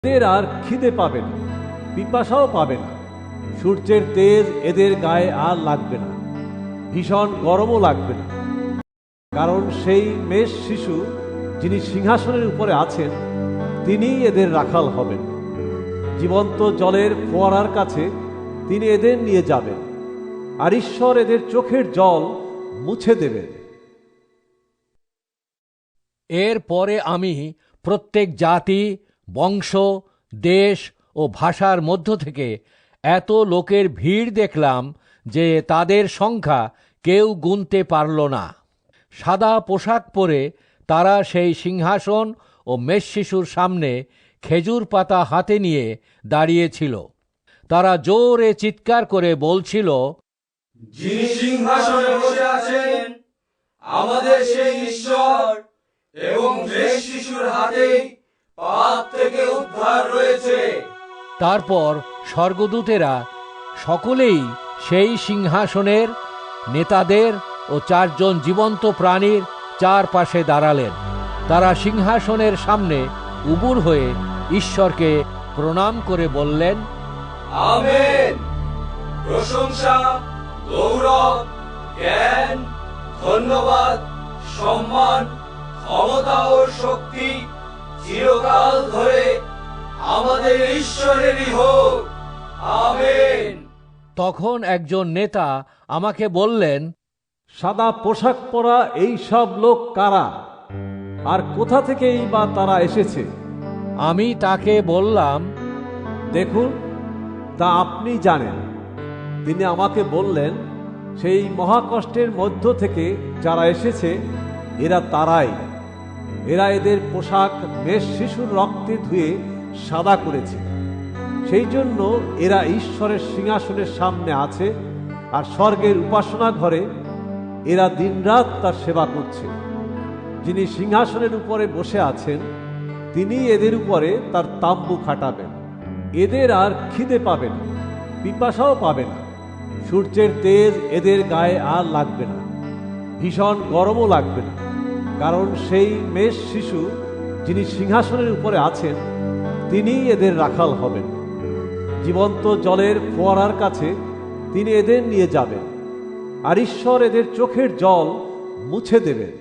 এদের আর খিদে পাবে না, পিপাসাও পাবে না। সূর্যের তেজ এদের গায়ে আর লাগবে না, ভীষণ গরমও লাগবে না। কারণ সেই মেষ শিশু যিনি সিংহাসনের উপরে আছেন তিনি এদের রাখাল হবেন। জীবন্ত জলের ফোয়ারার কাছে তিনি এদের নিয়ে যাবেন, আর ঈশ্বর এদের চোখের জল মুছে দেবেন। এর পরে আমি প্রত্যেক জাতি, বংশ, দেশ ও ভাষার মধ্য থেকে এত লোকের ভিড় দেখলাম যে তাদের সংখ্যা কেউ গুনতে পারল না। সাদা পোশাক পরে তারা সেই সিংহাসন ও মেষশিশুর সামনে খেজুর পাতা হাতে নিয়ে দাঁড়িয়েছিল। তারা জোরে চিৎকার করে বলছিল, যিনি সিংহাসনে বসে আছেন আমাদের সেই ঈশ্বর, এবং মেষ শিশুর হাতে পাপ থেকে উদ্ধার রয়েছে। তারপর স্বর্গদূতেরা সকলেই সেই সিংহাসনের, নেতাদের ও 4 জন জীবন্ত প্রাণীর চারপাশে দাঁড়ালেন। তারা সিংহাসনের সামনে উবুর হয়ে ঈশ্বরকে প্রণাম করে বললেন, আমেন। প্রশংসা, গৌরব, জ্ঞান, ধন্যবাদ, সম্মান, ক্ষমতা ও শক্তি চিরকাল ধরে আমাদের ঈশ্বরেরই হোক। আমেন। তখন একজন নেতা আমাকে বললেন, সাদা পোশাক পরা এই সব লোক কারা, আর কোথা থেকেই বা তারা এসেছে? আমি তাকে বললাম, দেখুন, তা আপনি জানেন। তিনি আমাকে বললেন, সেই মহাকষ্টের মধ্য থেকে যারা এসেছে এরা তারাই। এরা এদের পোশাক মেষ শিশুর রক্তে ধুয়ে সাদা করেছে। সেই জন্য এরা ঈশ্বরের সিংহাসনের সামনে আছে, আর স্বর্গের উপাসনা ঘরে এরা দিনরাত তার সেবা করছে। যিনি সিংহাসনের উপরে বসে আছেন তিনি এদের উপরে তার তাম্বু খাটাবেন। এদের আর খিদে পাবে না, পিপাসাও পাবে না। সূর্যের তেজ এদের গায়ে আর লাগবে না, ভীষণ গরমও লাগবে না। কারণ সেই মেষ শিশু যিনি সিংহাসনের উপরে আছেন তিনি এদের রাখাল হবেন। জীবন্ত জলের ফোয়ারার কাছে তিনি এদের নিয়ে যাবেন, আর ঈশ্বর এদের চোখের জল মুছে দেবেন।